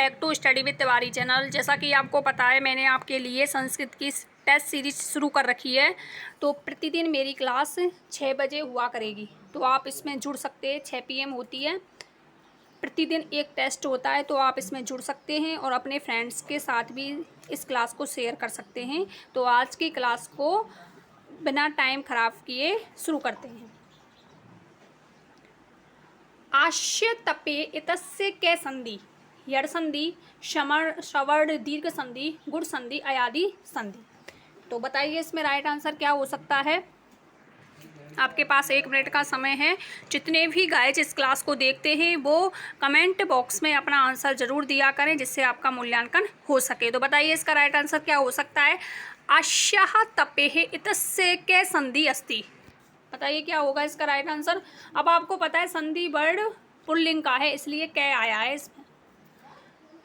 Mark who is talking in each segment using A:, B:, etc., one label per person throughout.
A: Back to study with Tiwari channel. जैसा कि आपको पता है, मैंने आपके लिए संस्कृत की टेस्ट सीरीज शुरू कर रखी है। तो प्रतिदिन मेरी क्लास 6 बजे हुआ करेगी, तो आप इसमें जुड़ सकते हैं। 6 PM होती है, प्रतिदिन एक टेस्ट होता है, तो आप इसमें जुड़ सकते हैं और अपने फ्रेंड्स के साथ भी इस क्लास को शेयर कर सकते हैं। तो आज की क्लास को बिना टाइम ख़राब किए शुरू करते हैं। आश्य तपे इतस्य के संधि, यड़ संधि, श्रवण दीर्घ संधि, गुड़ संधि, अयादि संधि। तो बताइए इसमें राइट आंसर क्या हो सकता है। आपके पास 1 मिनट का समय है। जितने भी गाइज इस क्लास को देखते हैं वो कमेंट बॉक्स में अपना आंसर जरूर दिया करें, जिससे आपका मूल्यांकन हो सके। तो बताइए इसका राइट आंसर क्या हो सकता है। आश्यः तपेः इतस्य के संधि अस्ति। बताइए क्या होगा इसका राइट आंसर। अब आपको पता है संधि वर्ड पुल्लिंग का है, इसलिए कै आया है इसमें।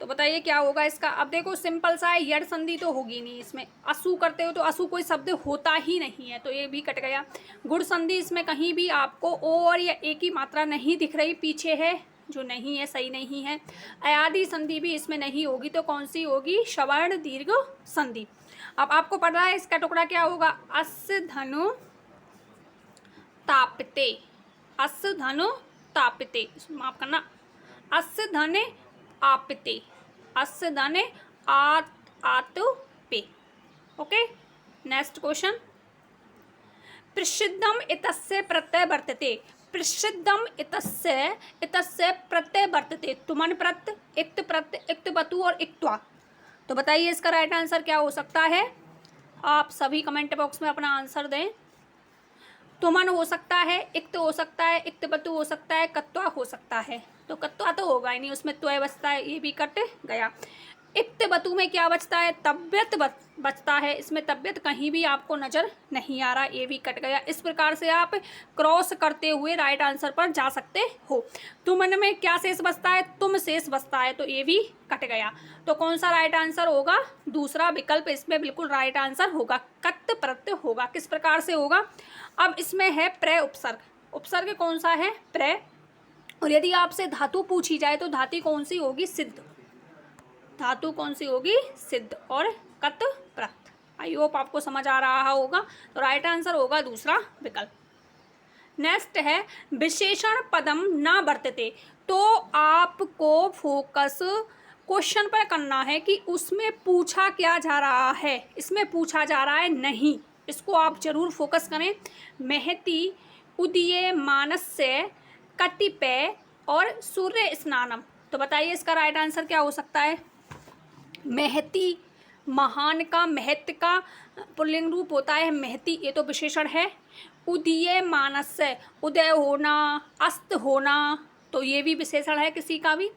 A: तो बताइए क्या होगा इसका। अब देखो सिंपल सा है, यड़ संधि तो होगी नहीं इसमें। असु करते हो तो असु कोई शब्द होता ही नहीं है, तो ये भी कट गया। गुड़ संधि, इसमें कहीं भी आपको ओ और या ए की मात्रा नहीं दिख रही, पीछे है जो नहीं है, सही नहीं है। अयादि संधि भी इसमें नहीं होगी, तो कौन सी होगी, श्रवण दीर्घ संधि। अब आपको पता है इसका टुकड़ा क्या होगा। अस धनु तापते, अस धनु तापते, माफ करना, अस धने आपते, अस धने आत पे। Okay, next question. प्रसिद्धम इतस्य प्रत्यय वर्तते, प्रसिद्धम इतस्य प्रत्यय वर्तते। तुमन प्रत्यय, इक्त प्रत्यय, इक्तवतु और इक्त्वा। तो बताइए इसका राइट आंसर क्या हो सकता है। आप सभी कमेंट बॉक्स में अपना आंसर दें। तुमन हो सकता है, इक्त हो सकता है, इक्तवतु हो सकता है, कत्वा हो सकता है। तो कत्वा तो होगा ही नहीं, उसमें त्वय बचता है, ये भी कट गया। इक्तवतु में क्या बचता है, तब्यत बचता है, इसमें तब्यत कहीं भी आपको नजर नहीं आ रहा, ये भी कट गया। इस प्रकार से आप क्रॉस करते हुए राइट आंसर पर जा सकते हो। तुमन में क्या शेष बचता है, तुम शेष बचता है, तो ये भी कट गया। तो कौन सा राइट आंसर होगा, दूसरा विकल्प इसमें बिल्कुल राइट आंसर होगा, कत् प्रत्यय होगा। किस प्रकार से होगा। अब इसमें है प्र उपसर्ग, उपसर्ग कौन सा है, प्र। और यदि आपसे धातु पूछी जाए तो धातु कौन सी होगी, सिद्ध। धातु कौन सी होगी, सिद्ध और कत प्रत। आई होप आपको समझ आ रहा होगा। तो राइट आंसर होगा दूसरा विकल्प। नेक्स्ट है विशेषण पदम न वर्तते। तो आपको फोकस क्वेश्चन पर करना है कि उसमें पूछा क्या जा रहा है। इसमें पूछा जा रहा है नहीं, इसको आप जरूर फोकस करें। महति, उदीयमानस्य, कतिपय और सूर्य स्नानम। तो बताइए इसका राइट आंसर क्या हो सकता है। महति, महान का, महत्व का पुल्लिंग रूप होता है महति, ये तो विशेषण है। उदीयमानस्य, उदय होना, अस्त होना, तो ये भी विशेषण है किसी का भी।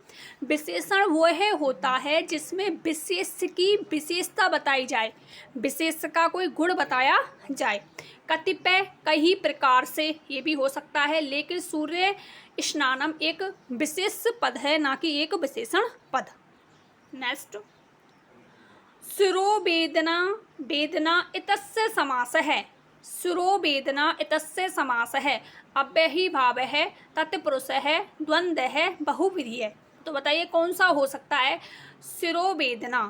A: विशेषण वह होता है जिसमें विशेष की विशेषता बताई जाए, विशेष का कोई गुण बताया जाए। कतिपय, कई प्रकार से, ये भी हो सकता है। लेकिन सूर्य स्नानम एक विशेष पद है, ना कि एक विशेषण पद। नेक्स्ट, शिरोवेदना, वेदना इतस्य समास है। शिरोवेदना इतस्य समास है। अव्ययी भाव है, तत्पुरुष है, द्वंद्व है, बहुव्रीहि है। तो बताइए कौन सा हो सकता है। शिरोवेदना,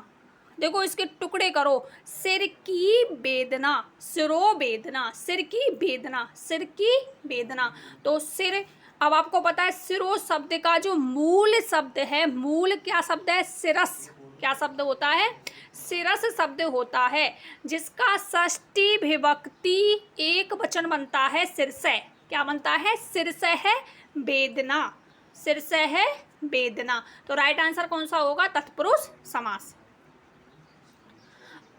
A: देखो इसके टुकड़े करो। सिर की वेदना, शिरोवेदना, सिर की वेदना, सिर की वेदना। तो सिर, अब आपको पता है शिरो शब्द का जो मूल शब्द है, मूल क्या शब्द है, शिरस। क्या शब्द होता है, शिरस शब्द होता है, जिसका षष्ठी विभक्ति एक वचन बनता है सिरसै। क्या बनता है, सिरसै है वेदना, सिरसै है वेदना। तो राइट आंसर कौन सा होगा, तत्पुरुष समास।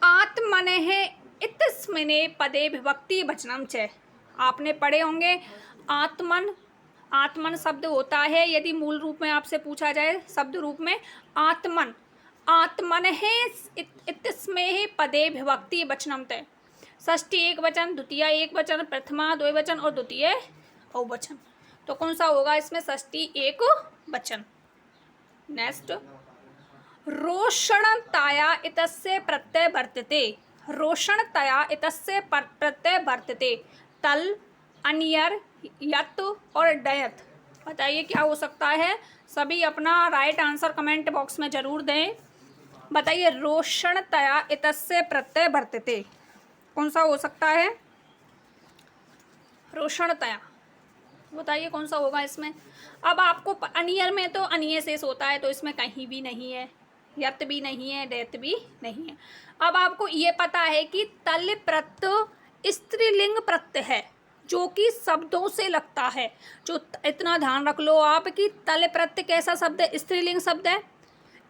A: आत्मनः इत्यस्मिन् पदे विभक्ति वचनम च। आपने पढ़े होंगे आत्मन, आत्मन शब्द होता है यदि मूल रूप में आपसे पूछा जाए शब्द रूप में, आत्मन, आत्मनः इत्यस्मिन् पदे विभक्ति वचनम च। षष्ठी एक वचन, द्वितीय एक वचन, प्रथमा द्विवचन और द्वितीय बहुवचन। तो कौन सा होगा इसमें, षष्ठी एक वचन। नेक्स्ट, रोषणताया इतस्य प्रत्यय वर्तते। रोषणतया इतस्य प्रत्यय वर्तते। तल, अनियर, यत और डयत। बताइए क्या हो सकता है। सभी अपना राइट आंसर कमेंट बॉक्स में जरूर दें। बताइए रोषणतया इतस्य प्रत्यय वर्तते, कौन सा हो सकता है। रोषणतया, बताइए कौन सा होगा इसमें। अब आपको अनियर में तो अनिय शेष होता है, तो इसमें कहीं भी नहीं है, यत भी नहीं है, डेत भी नहीं है। अब आपको ये पता है कि तल प्रत्यय स्त्रीलिंग प्रत्यय है, जो कि शब्दों से लगता है। जो इतना ध्यान रख लो आप कि तल प्रत्यय कैसा शब्द है, स्त्रीलिंग शब्द है,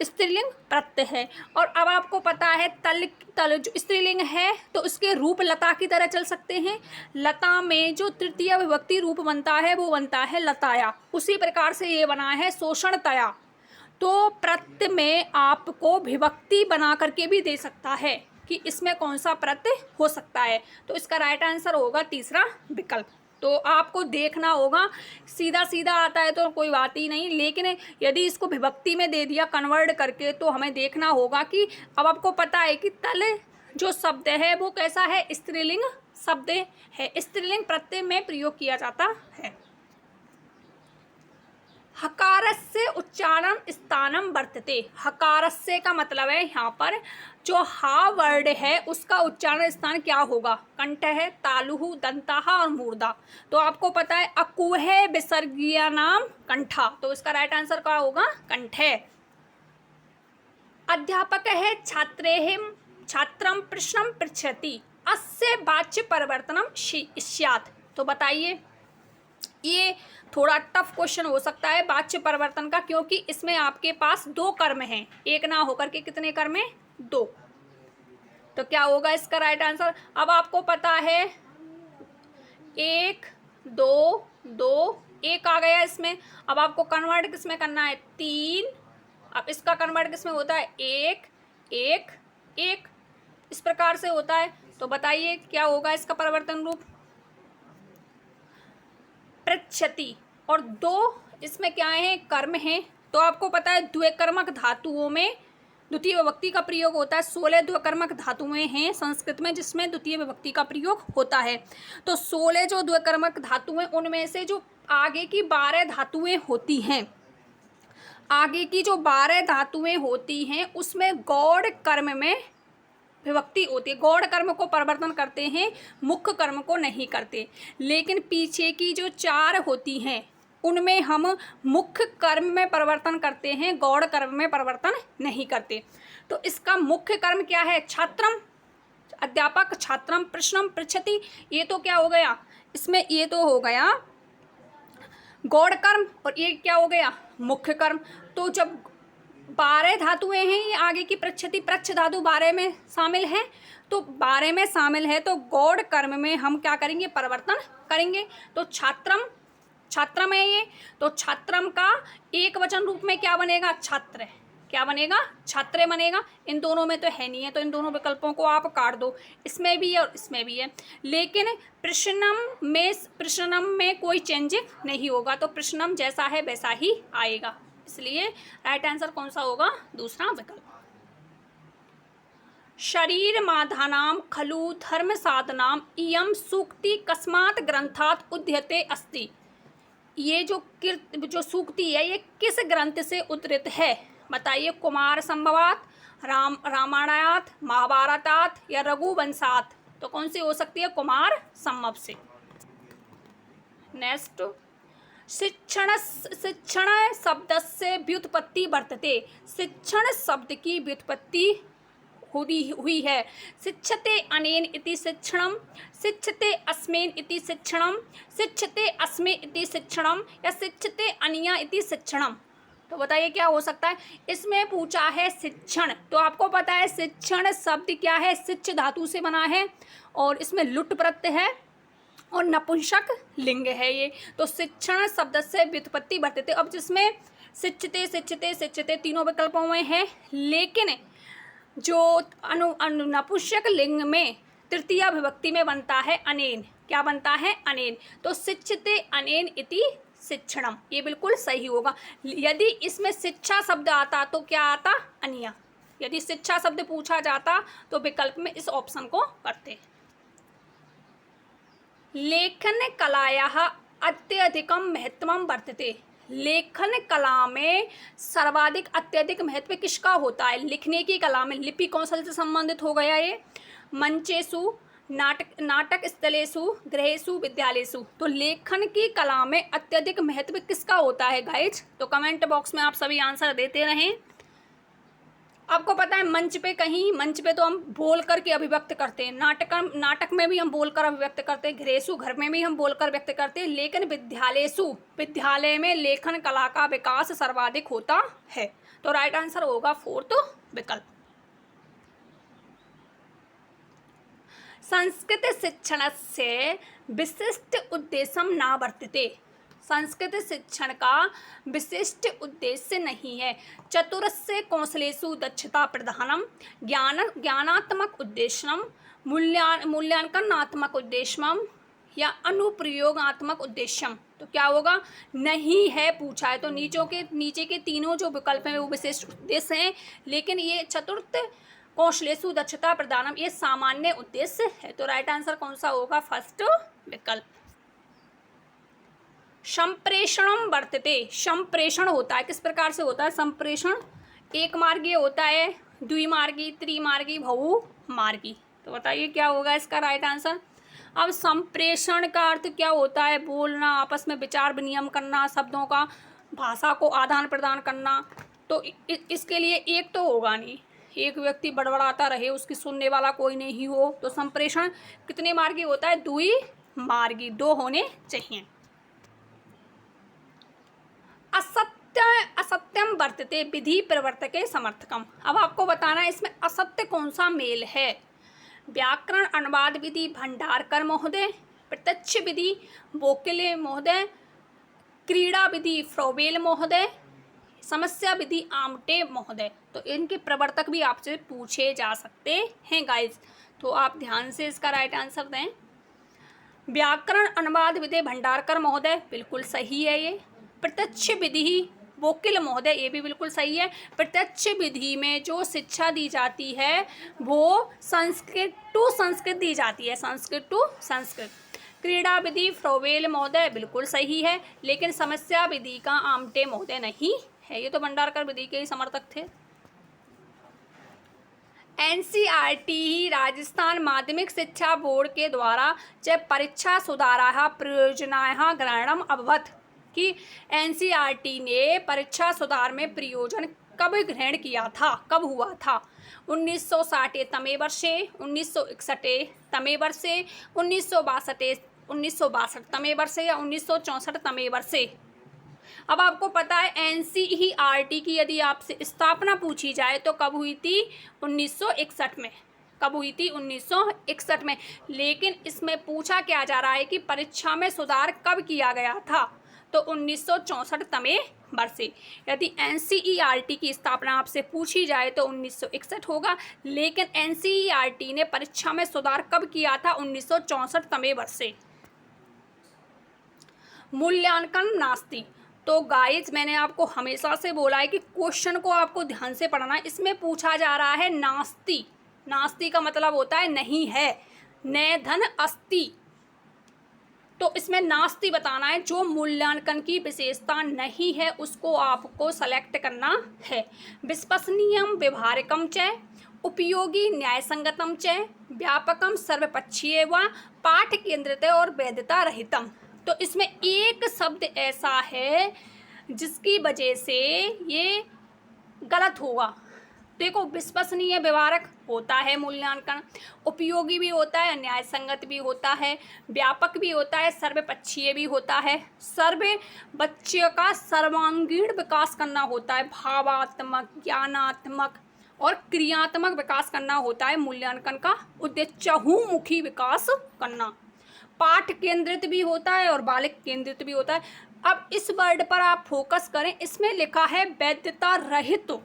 A: स्त्रीलिंग प्रत्यय है। और अब आपको पता है तल तल जो स्त्रीलिंग है तो उसके रूप लता की तरह चल सकते हैं। लता में जो तृतीय विभक्ति रूप बनता है वो बनता है लताया। उसी प्रकार से ये बना है शोषणतया। तो प्रत्यय में आपको विभक्ति बना करके भी दे सकता है कि इसमें कौन सा प्रत्यय हो सकता है। तो इसका राइट आंसर होगा तीसरा विकल्प। तो आपको देखना होगा, सीधा सीधा आता है तो कोई बात ही नहीं, लेकिन यदि इसको विभक्ति में दे दिया कन्वर्ट करके तो हमें देखना होगा कि अब आपको पता है कि तल जो शब्द है वो कैसा है, स्त्रीलिंग शब्द है, स्त्रीलिंग प्रत्यय में प्रयोग किया जाता है। हकारस्य उच्चारण स्थानम वर्तते, हकारस्य का मतलब है यहाँ पर जो हा वर्ड है उसका उच्चारण स्थान क्या होगा, कंठ है, तालुहु, दंताहा और मूर्धा। तो आपको पता है अकुहे विसर्गीय नाम कंठा, तो इसका राइट आंसर क्या होगा, कंठ है। अध्यापक है छात्रेहिम छात्रम प्रश्नम पृच्छति अस्य वाच्य परिवर्तनम स्यात्। तो बताइए ये थोड़ा टफ क्वेश्चन हो सकता है वाच्य परिवर्तन का, क्योंकि इसमें आपके पास दो कर्म हैं, एक ना होकर के कितने कर्म हैं, दो। तो क्या होगा इसका राइट आंसर। अब आपको पता है एक दो दो, एक आ गया इसमें। अब आपको कन्वर्ट किसमें करना है, तीन। अब इसका कन्वर्ट किसमें होता है, एक एक एक, इस प्रकार से होता है। तो बताइए क्या होगा इसका परिवर्तन रूप, पृच्छति। और दो इसमें क्या है, कर्म है। तो आपको पता है द्विकर्मक धातुओं में द्वितीय विभक्ति का प्रयोग होता है। 16 द्विकर्मक धातुएं हैं संस्कृत में जिसमें द्वितीय विभक्ति का प्रयोग होता है। तो 16 जो द्विकर्मक धातुएं, उनमें से जो आगे की 12 धातुएं होती हैं, आगे की जो 12 धातुएं होती हैं उसमें गौड़ कर्म में विभक्ति होती है। गौड़ कर्म को परिवर्तन करते हैं, मुख्य कर्म को नहीं करते। लेकिन पीछे की जो 4 होती हैं उनमें हम मुख्य कर्म में परिवर्तन करते हैं, गौड़ कर्म में परिवर्तन नहीं करते। तो इसका मुख्य कर्म क्या है, छात्रम, अध्यापक छात्रम प्रश्नम पृच्छति। ये तो क्या हो गया इसमें, ये तो हो गया गौड़ कर्म और ये क्या हो गया, मुख्य कर्म। तो जब 12 धातुएं हैं, ये आगे की पृच्छति पृच्छ धातु 12 में शामिल है, तो 12 में शामिल है तो गौड़ कर्म में हम क्या करेंगे, परिवर्तन करेंगे। तो छात्रम, छात्रम है ये, तो छात्रम का एक वचन रूप में क्या बनेगा, छात्र। क्या बनेगा, छात्रे बनेगा। इन दोनों में तो है नहीं है, तो इन दोनों विकल्पों को आप काट दो, इसमें भी है और इसमें भी है। लेकिन प्रश्नम में कोई चेंज नहीं होगा, तो प्रश्नम जैसा है वैसा ही आएगा। इसलिए राइट आंसर कौन सा होगा, दूसरा विकल्प। शरीर माधानाम खलु धर्म साधनाम इयम सूक्ति कस्मात् ग्रंथात् उद्यते अस्ति। ये जो सूक्ति है ये किस ग्रंथ से उद्धृत है, बताइए। कुमार संभवात, रामायणात, महाभारतात या रघुवंशात। तो कौन सी हो सकती है, कुमार संभव से। नेक्स्ट, शिक्षण शब्द से व्युत्पत्ति वर्तते। शिक्षण शब्द की व्युत्पत्ति हुई है। शिक्षते अनेन इति शिक्षणम, शिक्षते अस्मेन इति शिक्षणम, शिक्षते अस्मे इति शिक्षणम या शिक्षते अनिया इति शिक्षणम। तो बताइए क्या हो सकता है। इसमें पूछा है शिक्षण, तो आपको पता है शिक्षण शब्द क्या है, शिक्ष धातु से बना है और इसमें लुट प्रत्यय है और नपुंसक लिंग है ये। तो शिक्षण शब्द से व्युत्पत्ति वर्तते। अब जिसमें शिक्षते शिक्षते शिक्षते तीनों विकल्पों में है, लेकिन जो नपुंसक लिंग में तृतीय विभक्ति में बनता है अनेन। क्या बनता है, अनेन। तो शिक्षते अनेन इति शिक्षणम, ये बिल्कुल सही होगा। यदि इसमें शिक्षा शब्द आता तो क्या आता, अनिया। यदि शिक्षा शब्द पूछा जाता तो विकल्प में इस ऑप्शन को करते। लेखन कलायाः अत्यधिकं महत्वं वर्तते। लेखन कला में सर्वाधिक अत्यधिक महत्व किसका होता है? लिखने की कला में लिपि कौशल से संबंधित हो गया ये। मंचेषु, नाटक स्थलेषु, गृहेषु, विद्यालयेषु। तो लेखन की कला में अत्यधिक महत्व किसका होता है गाइज? तो कमेंट बॉक्स में आप सभी आंसर देते रहें। आपको पता है मंच पे तो हम बोल करके अभिव्यक्त करते हैं, नाटक में भी हम बोलकर अभिव्यक्त करते हैं, गृहेषु घर में भी हम बोलकर व्यक्त करते हैं, लेकिन विद्यालय में लेखन कला का विकास सर्वाधिक होता है। तो राइट आंसर होगा फोर्थ विकल्प। संस्कृत शिक्षणस्य विशिष्ट उद्देश्यम न वर्तते। संस्कृत शिक्षण का विशिष्ट उद्देश्य नहीं है। चतुरस्य कौशलेषु दक्षता प्रधानम, ज्ञानात्मक उद्देश्यम, मूल्यांकनात्मक उद्देश्यम या अनुप्रयोगात्मक उद्देश्यम। तो क्या होगा? नहीं है पूछा है, तो नीचे के तीनों जो विकल्प हैं वो विशिष्ट उद्देश्य हैं, लेकिन ये चतुर्थ कौशलेषु दक्षता प्रदानम ये सामान्य उद्देश्य है। तो राइट आंसर कौन सा होगा? फर्स्ट विकल्प। संप्रेषणम वर्तते। संप्रेषण होता है, किस प्रकार से होता है संप्रेषण? एक मार्गीय होता है, द्विमार्गी, त्रिमार्गी, बहुमार्गी। तो बताइए क्या होगा इसका राइट आंसर? अब संप्रेषण का अर्थ क्या होता है? बोलना, आपस में विचार विनिमय करना, शब्दों का भाषा को आदान प्रदान करना। तो इसके लिए एक तो होगा नहीं, एक व्यक्ति बड़बड़ाता रहे, उसकी सुनने वाला कोई नहीं हो। तो संप्रेषण कितने मार्गी होता है? द्विमार्गी, दो होने चाहिए। असत्यम वर्तते विधि प्रवर्तके समर्थकम। अब आपको बताना है इसमें असत्य कौन सा मेल है। व्याकरण अनुवाद विधि भंडारकर महोदय, प्रत्यक्ष विधि बोकिले महोदय, क्रीड़ा विधि फ्रोबेल महोदय, समस्या विधि आमटे महोदय। तो इनके प्रवर्तक भी आपसे पूछे जा सकते हैं गाइज, तो आप ध्यान से इसका राइट आंसर दें। व्याकरण अनुवाद विधि भंडारकर महोदय बिल्कुल सही है ये। प्रत्यक्ष विधि वोकिल महोदय ये भी बिल्कुल सही है। प्रत्यक्ष विधि में जो शिक्षा दी जाती है वो संस्कृत टू संस्कृत दी जाती है, संस्कृत टू संस्कृत। क्रीड़ा विधि फ्रोबेल महोदय बिल्कुल सही है, लेकिन समस्या विधि का आमटे महोदय नहीं है, ये तो भंडारकर विधि के ही समर्थक थे। एनसीईआरटी राजस्थान माध्यमिक शिक्षा बोर्ड के द्वारा च परीक्षा सुधाराः प्रयोजनाः ग्रहणम अभवत् कि एनसीईआरटी ने परीक्षा सुधार में प्रयोजन कब ग्रहण किया था, कब हुआ था? 1960 तमे वर्षे, 1961 तमे वर्षे, 1962 तमे वर्षे या 1964 तमे वर्षे। अब आपको पता है एनसीईआरटी की यदि आपसे स्थापना पूछी जाए तो कब हुई थी? 1961 में। कब हुई थी? 1961 में। लेकिन इसमें पूछा क्या जा रहा है कि परीक्षा में सुधार कब किया गया था? तो 1964 तमे वर्षे। यदि एनसीईआरटी की स्थापना आपसे पूछी जाए तो 1961 होगा, लेकिन एनसीईआरटी ने परीक्षा में सुधार कब किया था? 1964 तमे वर्षे। मूल्यांकन नास्ति। तो गाइज मैंने आपको हमेशा से बोला है कि क्वेश्चन को आपको ध्यान से पढ़ना है। इसमें पूछा जा रहा है नास्ति। नास्ति का मतलब होता है नहीं है, न धन अस्ति। तो इसमें नास्ति बताना है, जो मूल्यांकन की विशेषता नहीं है उसको आपको सेलेक्ट करना है। विश्वसनीयम व्यवहारिकम च, उपयोगी न्यायसंगतम च, व्यापकम सर्वपक्षीय व पाठ केंद्रित और वैधता रहितम। तो इसमें एक शब्द ऐसा है जिसकी वजह से ये गलत होगा। देखो, विश्वसनीय व्यवहारक होता है मूल्यांकन, उपयोगी भी होता है, न्याय संगत भी होता है, व्यापक भी होता है, सर्वपक्षीय भी होता है। सर्व बच्चे का सर्वांगीण विकास करना होता है, भावात्मक, ज्ञानात्मक और क्रियात्मक विकास करना होता है मूल्यांकन का उद्देश्य, चहुमुखी विकास करना। पाठ केंद्रित भी होता है और बालक केंद्रित भी होता है। अब इस वर्ड पर आप फोकस करें, इसमें लिखा है वैधता रहित।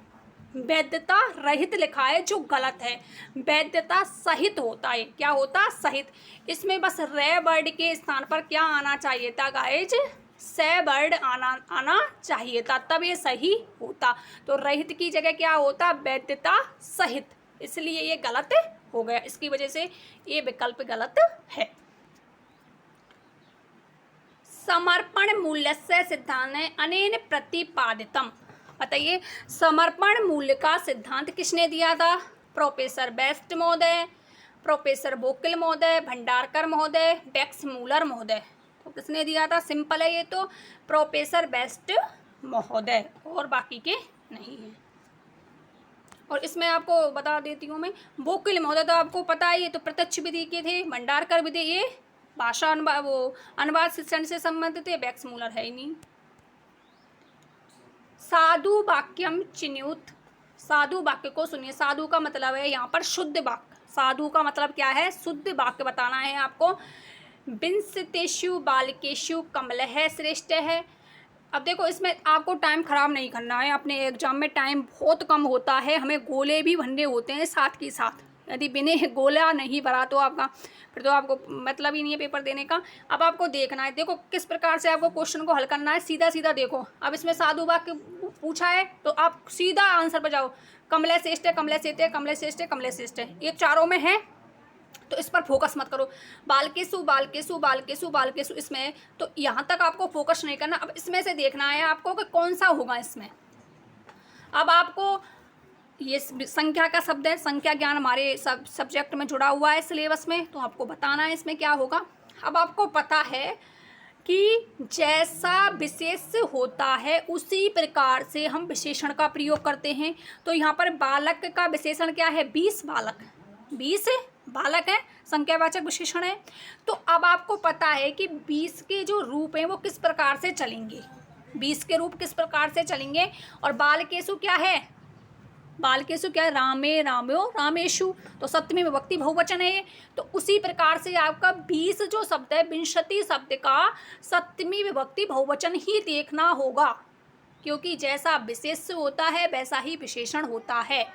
A: वैधता रहित लिखा है जो गलत है, वैधता सहित होता है। क्या होता? सहित। इसमें बस रे वर्ड के स्थान पर क्या आना चाहिए था गाइज? से वर्ड आना चाहिए था, तब ये सही होता। तो रहित की जगह क्या होता? वैधता सहित। इसलिए ये गलत हो गया, इसकी वजह से ये विकल्प गलत है। समर्पण मूल्यस्य सिद्धांत अनेन प्रतिपादितम। बताइए, समर्पण मूल्य का सिद्धांत किसने दिया था? प्रोफेसर बेस्ट महोदय, प्रोफेसर बोकिल महोदय, भंडारकर महोदय, डेक्स मूलर महोदय। तो किसने दिया था? सिंपल है ये तो, प्रोफेसर बेस्ट महोदय, और बाकी के नहीं है। और इसमें आपको बता देती हूँ मैं, बोकिल महोदय तो आपको पता है, ये तो प्रत्यक्ष विधि के थे। भंडारकर विधि ये भाषा अनुवाद शिक्षण से संबंधित है। डेक्स मूलर है ही नहीं। साधु वाक्यम चिन्युत, साधु वाक्य को सुनिए। साधु का मतलब है यहाँ पर शुद्ध वाक्य। साधु का मतलब क्या है? शुद्ध वाक्य बताना है आपको। विंशतेषु बालकेषु कमलः श्रेष्ठ है। अब देखो, इसमें आपको टाइम खराब नहीं करना है। अपने एग्जाम में टाइम बहुत कम होता है, हमें गोले भी भरने होते हैं साथ के साथ। यदि बिना गोला नहीं भरा तो आपका फिर तो आपको मतलब ही नहीं है पेपर देने का। अब आपको देखना है, देखो किस प्रकार से आपको क्वेश्चन को हल करना है। सीधा सीधा देखो, अब इसमें साधु वाक्य पूछा है तो आप सीधा आंसर पर जाओ। कमले श्रेष्ठ है, कमले श्रेष्ठ है, कमले श्रेष्ठ है, कमले श्रेष्ठ है, ये चारों में है तो इस पर फोकस मत करो। बालकेसु बालकेसु बालकेसु बालकेसु इसमें है तो यहाँ तक आपको फोकस नहीं करना। अब इसमें से देखना है आपको कि कौन सा होगा इसमें। अब आपको ये संख्या का शब्द है, संख्या ज्ञान हमारे सब्जेक्ट में जुड़ा हुआ है सिलेबस में, तो आपको बताना है इसमें क्या होगा। अब आपको पता है कि जैसा विशेष होता है उसी प्रकार से हम विशेषण का प्रयोग करते हैं। तो यहाँ पर बालक का विशेषण क्या है? 20 बालक, 20 बालक है, संख्यावाचक विशेषण है। तो अब आपको पता है कि 20 के जो रूप हैं वो किस प्रकार से चलेंगे, 20 के रूप किस प्रकार से चलेंगे। और बालकेशु क्या है? बालकेशु क्या है? रामे राम्यो रामेशु, तो सप्तमी विभक्ति बहुवचन है। तो उसी प्रकार से आपका 20 जो शब्द है, विंशति शब्द का सप्तमी विभक्ति बहुवचन ही देखना होगा, क्योंकि जैसा विशेष होता है वैसा ही विशेषण होता है।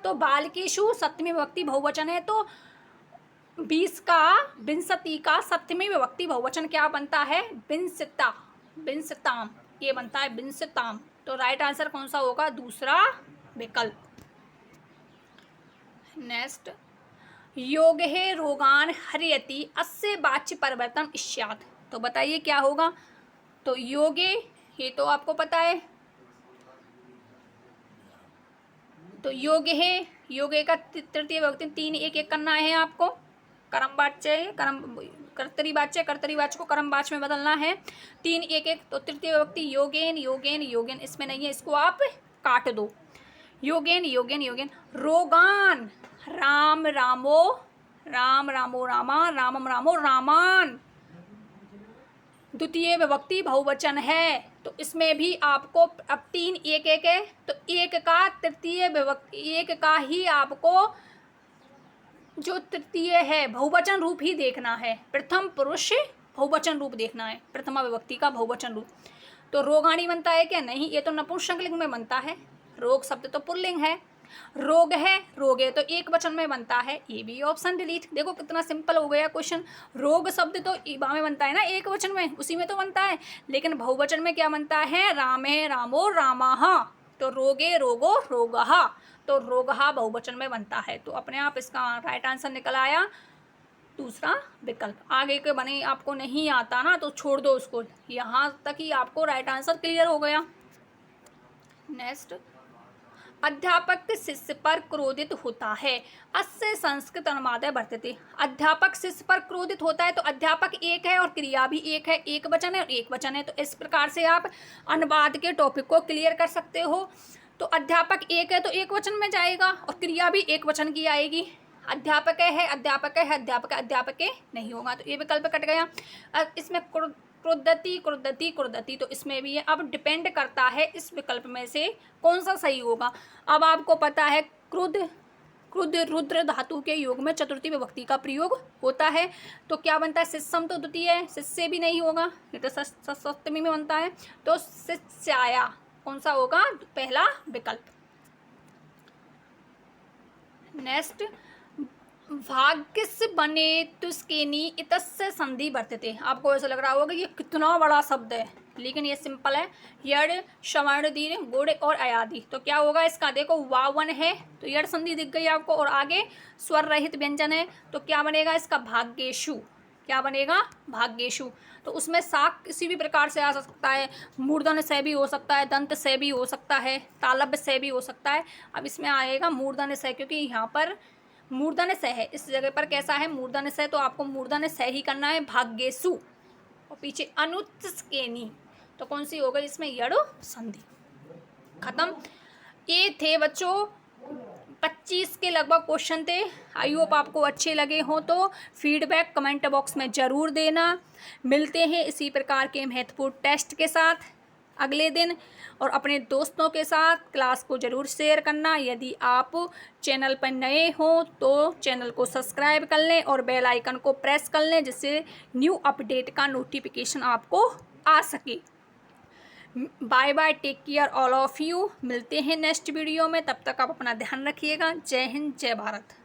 A: तो बालकेशु सप्तमी विभक्ति बहुवचन है, तो 20 का विंशति का सप्तमी विभक्ति बहुवचन क्या बनता है? विंशता, विंशताम, ये बनता है विंशताम। तो राइट आंसर कौन सा होगा? दूसरा विकल्प। नेक्स्ट, योगे रोगान हरयति अस्य वाच्य परिवर्तन स्यात्। तो बताइए क्या होगा। तो योगे, ये तो आपको पता है, तो योग है, योगे का तृतीय विभक्ति 3 एक एक करना है आपको। कर्म वाच्य है, कर्तरी वाच्य, कर्तरी वाच्य को कर्म वाच्य में बदलना है। 3 एक एक, तो तृतीय विभक्ति योगेन योगेन योगेन, इसमें नहीं है, इसको आप काट दो। योगेन योगेन योगेन। रोगान, राम रामो राम रामो रामा, रामम रामो रामान, द्वितीय विभक्ति बहुवचन है। तो इसमें भी आपको अब 3 एक एक है, तो एक का तृतीय विभक्ति, एक का ही आपको जो तृतीय है बहुवचन रूप ही देखना है। प्रथम पुरुष बहुवचन रूप देखना है, प्रथमा विभक्ति का बहुवचन रूप। तो रोगाणी बनता है क्या? नहीं, ये तो नपुंसकलिंग में बनता है। रोग शब्द तो पुल्लिंग है। रोग है, रोगे तो एक वचन में बनता है, ये भी ऑप्शन डिलीट। देखो कितना सिंपल हो गया क्वेश्चन। रोग शब्द तो ईबा में बनता है ना, एक वचन में, उसी में तो बनता है, लेकिन बहुवचन में क्या बनता है? रामे रामो रामाह, तो रोगे रोगो रोगहा, तो रोगहा बहुवचन में बनता है। तो अपने आप इसका राइट आंसर निकल आया दूसरा विकल्प। आगे के बने आपको नहीं आता ना तो छोड़ दो उसको, यहाँ तक ही आपको राइट आंसर क्लियर हो गया। नेक्स्ट, अध्यापक शिष्य पर क्रोधित होता है, अस्य संस्कृत अनुवाद वर्तते। अध्यापक शिष्य पर क्रोधित होता है, तो अध्यापक एक है और क्रिया भी एक है, एक वचन है और एक वचन है। तो इस प्रकार से आप अनुवाद के टॉपिक को क्लियर कर सकते हो। तो अध्यापक एक है तो एक वचन में जाएगा और क्रिया भी एक वचन की आएगी। अध्यापक है, अध्यापक है, अध्यापक अध्यापक नहीं होगा, तो ये विकल्प कट गया। इसमें क्रुद्धति क्रुद्धति क्रुद्धति, तो इसमें भी है। अब डिपेंड करता है इस विकल्प में से कौन सा सही होगा। अब आपको पता है क्रुद्ध, क्रुद्ध रुद्र धातु के योग में चतुर्थी विभक्ति का प्रयोग होता है, तो क्या बनता है? शिष्यम, तो द्वितीय है, शिष्य भी नहीं होगा, ये तो सप्तमी में बनता है, तो शिष्याया कौन सा होगा? पहला विकल्प। नेक्स्ट, भाग्यस्य बने तुस्केनी इतस्य संधि वर्तते। आपको ऐसा लग रहा होगा कि ये कितना बड़ा शब्द है, लेकिन ये सिंपल है। यड़ श्रवण दीर्घ गुड़ और अयादि, तो क्या होगा इसका? देखो वावन है तो यड़ संधि दिख गई आपको, और आगे स्वर रहित व्यंजन है तो क्या बनेगा इसका? भाग्येशु, क्या बनेगा? भाग्येषु। तो उसमें साक किसी भी प्रकार से आ सकता है, मूर्धन्य से भी हो सकता है, दंत से भी हो सकता है, तालव्य से भी हो सकता है। अब इसमें आएगा मूर्धन्य से, क्योंकि यहाँ पर मूर्धन्य से है, इस जगह पर कैसा है? मूर्धन्य से, तो आपको मूर्धन्य से ही करना है, भाग्येषु। और पीछे अनुत्सकेनी, तो कौन सी हो गई इसमें? यड़ संधि। खत्म। ये थे बच्चों 25 के लगभग क्वेश्चन थे। आई होप आपको अच्छे लगे हों, तो फीडबैक कमेंट बॉक्स में ज़रूर देना। मिलते हैं इसी प्रकार के महत्वपूर्ण टेस्ट के साथ अगले दिन, और अपने दोस्तों के साथ क्लास को ज़रूर शेयर करना। यदि आप चैनल पर नए हों तो चैनल को सब्सक्राइब कर लें और बेल आइकन को प्रेस कर लें, जिससे न्यू अपडेट का नोटिफिकेशन आपको आ सके। Bye bye, take care all of you. मिलते हैं नेक्स्ट वीडियो में, तब तक आप अपना ध्यान रखिएगा। जय हिंद, जय भारत।